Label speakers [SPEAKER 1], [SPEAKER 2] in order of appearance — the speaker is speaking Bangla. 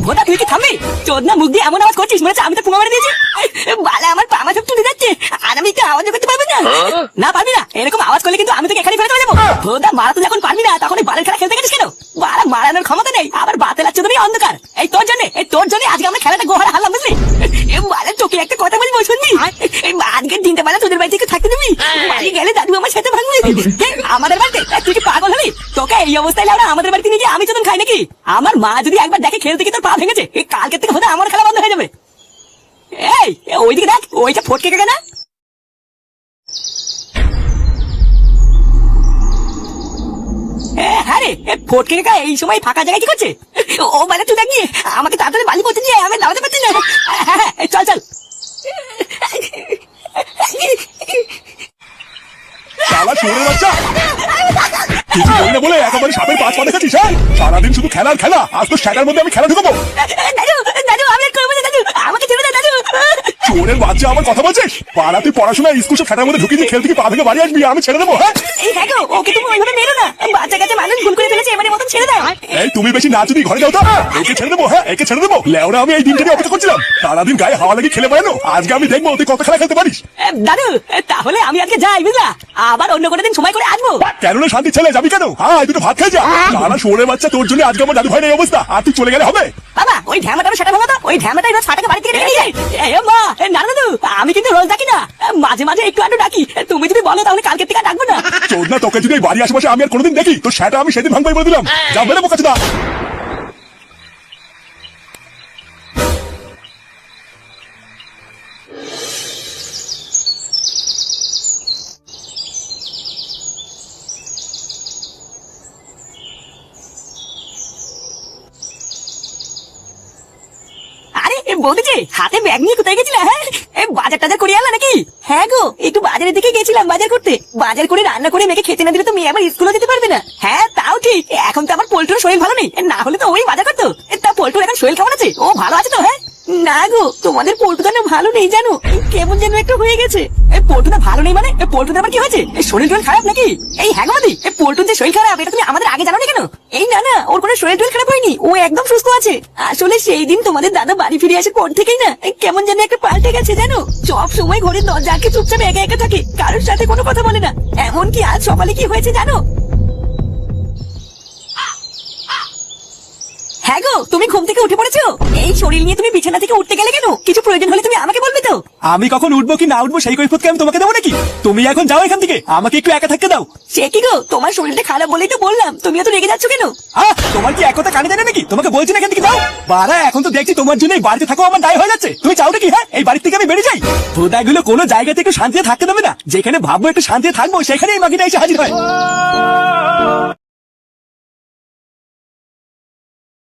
[SPEAKER 1] ভোদা তুই কি থামবি? চোদনা মুখ দিয়ে এমন আওয়াজ করছিস মনে হচ্ছে আমি তো পুঙ্গা মেরে দিয়েছি। বালা আমার পামা সব চলে যাচ্ছে, আর আমি তো আওয়াজ করতে পারবো না। না পারবি না, এরকম আওয়াজ করলে কিন্তু আমি তোকে এখানে ফেলে চলে যাবো। ভোদা মারা তো যখন পারবি না তখন এই বালের খেলা খেলতে গেছিস কেন? বালা মারানোর ক্ষমতা নেই, আবার বাতে লাগছে তুমি অন্ধকার। এই তোর জন্য আজকে আমরা খেলাটা গোহারা হারলাম বুঝলি? বালা তোকে একটা কথা বলবো শুনবি? আজকের দিনটা বেলা তোদের বাড়ি থেকে থাকতে দিবি? বাড়ি গেলে দাদু আমার সাথে ভাঙবি আমাদের বাড়িতে? তুই কি পাগল হলি? তোকে এই অবস্থায় লাউরা আমাদের বাড়িতে নিয়ে গিয়ে আমি চোদন খাই নাকি? আমার মা যদি একবার দেখে খেলতে গিয়ে তোর পা ভেঙেছে, কালকে থেকে বোধহয় আমার খেলা বন্ধ হয়ে যাবে। এই ওইদিকে দেখ, ওইটা ফটকে কাকা না? হ্যাঁ রে, ফটকে কাকা এই সময় ফাঁকা জায়গায় কি করছে? ও মানে তুই দেখ আমাকে তাড়াতাড়ি বালি করতে নিয়ে আমি দাঁড়াতে পারছি না। হ্যাঁ চল চল।
[SPEAKER 2] শালা শুয়োরের বাচ্চা, কিছু বললে বলে একেবারে সাপের পাঁচ পা দেখাচ্ছিস। হ্যাঁ, সারাদিন শুধু খেলার খেলা, আজ তো সেটার মধ্যে আমি খেলা ঢুকাবো।
[SPEAKER 1] দাদু আমি আর করবো না দাদু, আমাকে ছেড়ে দে দাদু।
[SPEAKER 2] শুয়োরের বাচ্চা আমার কথা বলছিস? পাড়া তুই পড়াশোনা স্কুল সব খেলার মধ্যে ঢুকিয়ে খেল থেকে পা ভেঙে বাড়ি আসবি, আমি ছেড়ে দেবো? হ্যাঁ
[SPEAKER 1] এই দেখো, ওকে তুমি ওইভাবে মেরো না, বাচ্চা কাছে মানুষ ভুল করে ফেলেছে, এবারে মতন ছেড়ে দাও।
[SPEAKER 2] এই তুমি বেশি না যদি ঘরে যাও তো একে ছেড়ে দেবো। হ্যাঁ একে ছেড়ে দেবো। লেওরা আমি এই দিনটা অপেক্ষা করছিলাম, সারাদিন গায়ে হাওয়া লাগিয়ে খেলে বেড়ানো, আজকে আমি দেখবো তুই কত খেলা খেলতে পারিস।
[SPEAKER 1] দাদু তাহলে আমি আজকে যাই বুঝলা, আবার অন্য কোনো দিন সময় করে আসবো।
[SPEAKER 2] কেন না শান্তি ছেলে, যাবি কেন? হ্যাঁ তুই তো ভাত খাই যা। সারা শুয়োরের বাচ্চা, তোর জন্য আজকে আমার দাদু ভাই এই অবস্থা, আর তুই চলে গেলে হবে?
[SPEAKER 1] বাবা ওই ঢ্যামাটা সেটা ভাবো তো, ওই ঢ্যামাটা এবার ফাটাকে বাড়ি থেকে নিয়ে যাই। মা না দাদু, আমি কিন্তু রোজ ডাকি না, মাঝে মাঝে একটু আধটু ডাকি। তুমি যদি বলো তাহলে কালকে থেকে ডাকবো না।
[SPEAKER 2] চোদনা, তোকে যদি এই বাড়ি আশেপাশে আমি আর কোনোদিন দেখি তো সেটা আমি সেদিন ভাঙবাই বলে দিলাম। যা বেরো বোকা চোদা।
[SPEAKER 1] আরে বৌদিজি, হাতে ব্যাগ নিয়ে কোথায় গেছিলে? হ্যাঁ বাজার টাজার করে আনলা নাকি? হ্যাঁ গো, একটু বাজারের দিকে গেছিলাম বাজার করতে। বাজার করে রান্না করে মেয়েকে খেতে না দিলে তো মেয়ে আবার স্কুলে যেতে পারবে না। হ্যাঁ তাও ঠিক, এখন তো আমার পোল্টুর শরীর ভালো নেই, না হলে তো ওই বাজার করতো। তা পোল্টুর এখন শরীর কেমন আছে? ও ভালো আছে তো? হ্যাঁ না গো, তোমাদের পল্টুদা না ভালো নেই জানো, কেমন যেন একটু হয়ে গেছে। এই পল্টুদা ভালো নেই মানে? পল্টুদা আবার কি হয়েছে? শরীর টরীর খারাপ নাকি? এই হ্যাঁ গো এই পল্টুর যে শরীর খারাপ এটা তুমি আমাদের আগে জানো না কেন? এই না ওর কোনো শরীর টরীর খারাপ হয়নি, ও একদম সুস্থ আছে। আসলে সেই দিন তোমাদের দাদা বাড়ি ফিরে আসার পর থেকেই না কেমন যেন একটা পাল্টে গেছে জানো। সব সময় ঘরের দরজা আটকে চুপচাপ একা একা থাকে, কারোর সাথে কোনো কথা বলে না। এমনকি আজ সকালে কি হয়েছে জানো? হ্যাঁ গো, তুমি ঘুম থেকে উঠে পড়েছো? এই শরীর নিয়ে তুমি বিছানা থেকে উঠতে গেলে কেন? কিছু প্রয়োজন হলে তুমি আমাকে বলবে তো।
[SPEAKER 3] আমি কখন উঠবো কি না উঠবো সেই কৈফিয়ত আমি তোমাকে দেবো নাকি? তুমি এখন যাও এখান থেকে, আমাকে একটু একা থাকতে দাও।
[SPEAKER 1] সে কি গো, তোমার শরীরটা খারাপ বলেই তো বললাম, তুমি এত রেগে যাচ্ছ কেন?
[SPEAKER 3] তোমার কি এক কথা কানে জানে নাকি? তোমাকে বলছি না এখান থেকে যাও। বাড়া এখন তো দেখছি তোমার জন্য এই বাড়িতে থাকো আমার দায় হয়ে যাচ্ছে। তুমি চাও নাকি হ্যাঁ এই বাড়ি থেকে আমি বেরিয়ে যাই? ভোদাগুলো কোনো জায়গা থেকে শান্তিতে থাকতে দেবে না, যেখানে ভাববো একটু শান্তিতে থাকবো সেখানে এই মাগিটা এসে হাজির হয়।